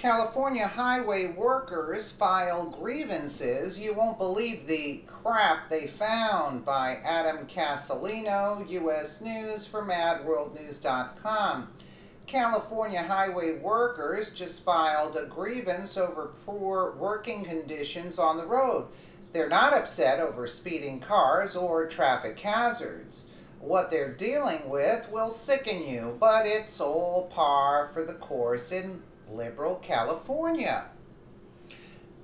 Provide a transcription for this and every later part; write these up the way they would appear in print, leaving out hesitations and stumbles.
California highway workers file grievances. You won't believe the crap they found, by Adam Casalino, U.S. News for MadWorldNews.com. California highway workers just filed a grievance over poor working conditions on the road. They're not upset over speeding cars or traffic hazards. What they're dealing with will sicken you, but it's all par for the course in liberal California.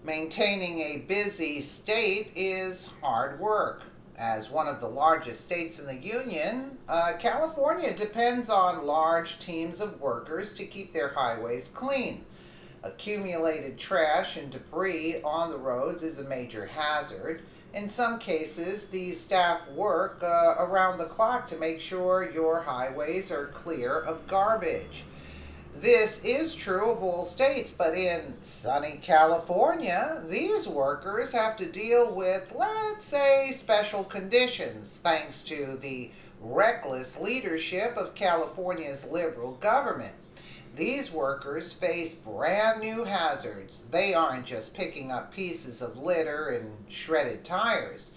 Maintaining a busy state is hard work. As one of the largest states in the Union, California depends on large teams of workers to keep their highways clean. Accumulated trash and debris on the roads is a major hazard. In some cases, the staff work around the clock to make sure your highways are clear of garbage. This is true of all states, but in sunny California, these workers have to deal with, let's say, special conditions, thanks to the reckless leadership of California's liberal government. These workers face brand new hazards. They aren't just picking up pieces of litter and shredded tires.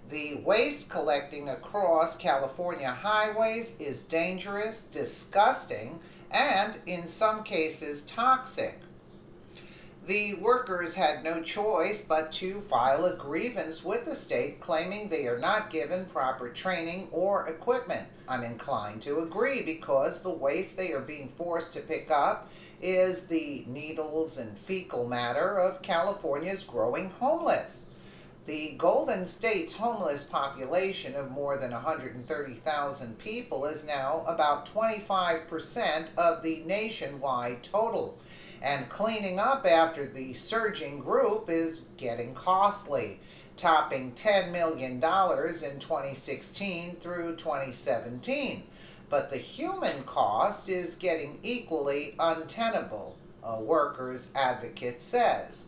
The waste collecting across California highways is dangerous, disgusting, and in some cases toxic. The workers had no choice but to file a grievance with the state, claiming they are not given proper training or equipment. I'm inclined to agree, because the waste they are being forced to pick up is the needles and fecal matter of California's growing homeless. The Golden State's homeless population of more than 130,000 people is now about 25% of the nationwide total, and cleaning up after the surging group is getting costly, topping $10 million in 2016 through 2017. But the human cost is getting equally untenable, a workers' advocate says.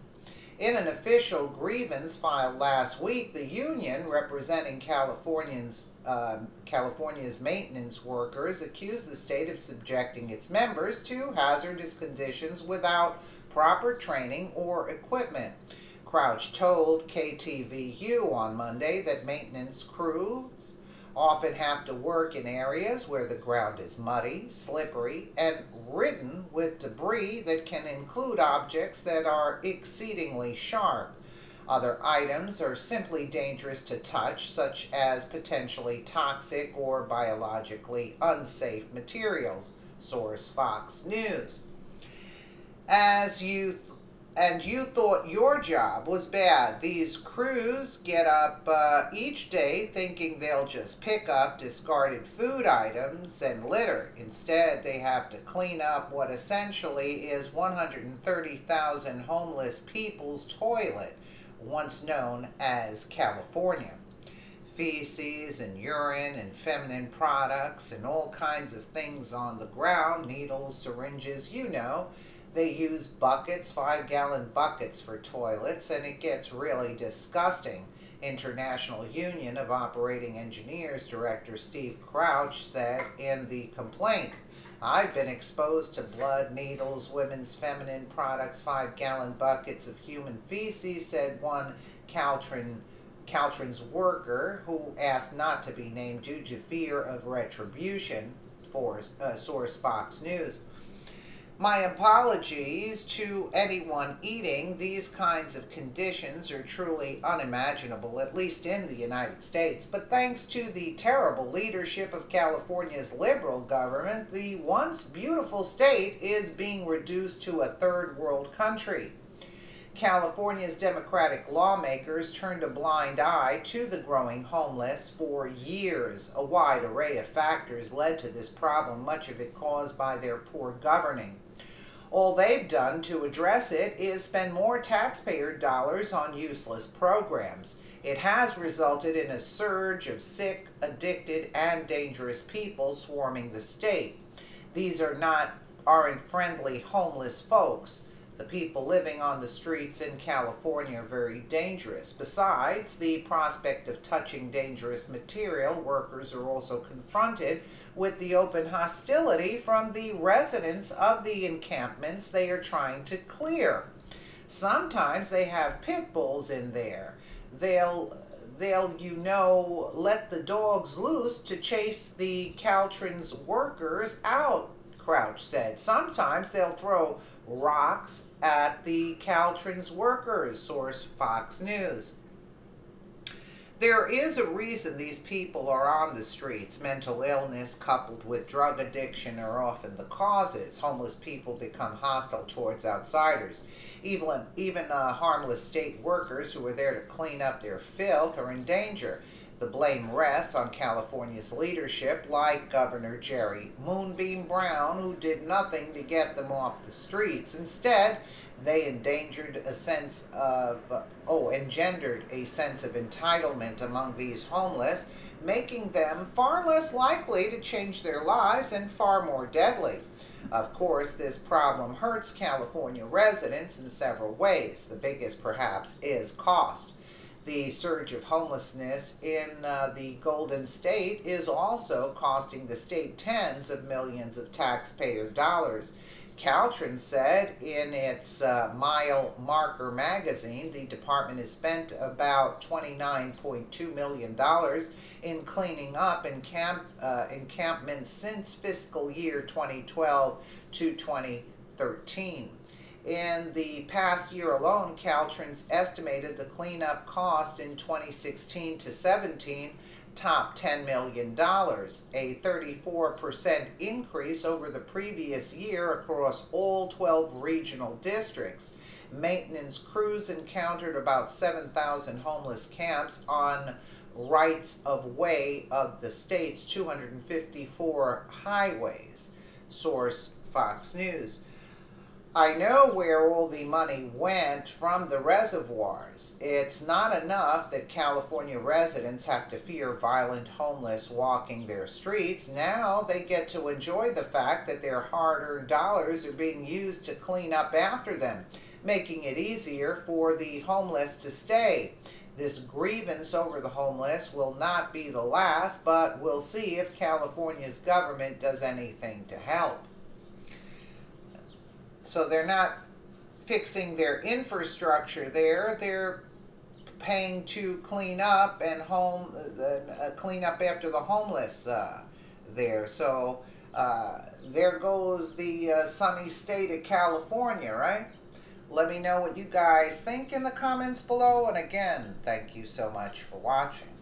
In an official grievance filed last week, the union representing California's maintenance workers accused the state of subjecting its members to hazardous conditions without proper training or equipment. Crouch told KTVU on Monday that maintenance crews often have to work in areas where the ground is muddy, slippery, and ridden with debris that can include objects that are exceedingly sharp. Other items are simply dangerous to touch, such as potentially toxic or biologically unsafe materials, source Fox News. You thought your job was bad. These crews get up each day thinking they'll just pick up discarded food items and litter. Instead, they have to clean up what essentially is 130,000 homeless people's toilet, once known as California. Feces and urine and feminine products and all kinds of things on the ground, needles, syringes, you know. They use buckets, 5-gallon buckets for toilets, and it gets really disgusting. International Union of Operating Engineers Director Steve Crouch said in the complaint, "I've been exposed to blood, needles, women's feminine products, 5-gallon buckets of human feces," said one Caltrans worker who asked not to be named due to fear of retribution, for source Fox News. "My apologies to anyone eating. These kinds of conditions are truly unimaginable, at least in the United States. But thanks to the terrible leadership of California's liberal government, the once beautiful state is being reduced to a third world country." California's Democratic lawmakers turned a blind eye to the growing homeless for years. A wide array of factors led to this problem, much of it caused by their poor governing. All they've done to address it is spend more taxpayer dollars on useless programs. It has resulted in a surge of sick, addicted, and dangerous people swarming the state. These aren't friendly homeless folks. The people living on the streets in California are very dangerous. Besides the prospect of touching dangerous material, workers are also confronted with the open hostility from the residents of the encampments they are trying to clear. Sometimes they have pit bulls in there. They'll let the dogs loose to chase the Caltrans workers out, Crouch said. Sometimes they'll throw rocks at the Caltrans workers, source Fox News. There is a reason these people are on the streets. Mental illness coupled with drug addiction are often the causes. Homeless people become hostile towards outsiders. Even harmless state workers who are there to clean up their filth are in danger. The blame rests on California's leadership, like Governor Jerry Moonbeam Brown, who did nothing to get them off the streets. Instead, they engendered a sense of entitlement among these homeless, making them far less likely to change their lives and far more deadly. Of course, this problem hurts California residents in several ways. The biggest, perhaps, is cost. The surge of homelessness in the Golden State is also costing the state tens of millions of taxpayer dollars. Caltrans said in its Mile Marker magazine the department has spent about $29.2 million in cleaning up encampments since fiscal year 2012 to 2013. In the past year alone, Caltrans estimated the cleanup cost in 2016 to 17 topped $10 million, a 34% increase over the previous year across all 12 regional districts. Maintenance crews encountered about 7,000 homeless camps on rights of way of the state's 254 highways. Source Fox News. I know where all the money went from the reservoirs. It's not enough that California residents have to fear violent homeless walking their streets. Now they get to enjoy the fact that their hard-earned dollars are being used to clean up after them, making it easier for the homeless to stay. This grievance over the homeless will not be the last, but we'll see if California's government does anything to help. So they're not fixing their infrastructure there. They're paying to clean up and clean up after the homeless there. So there goes the sunny state of California, right? Let me know what you guys think in the comments below. And again, thank you so much for watching.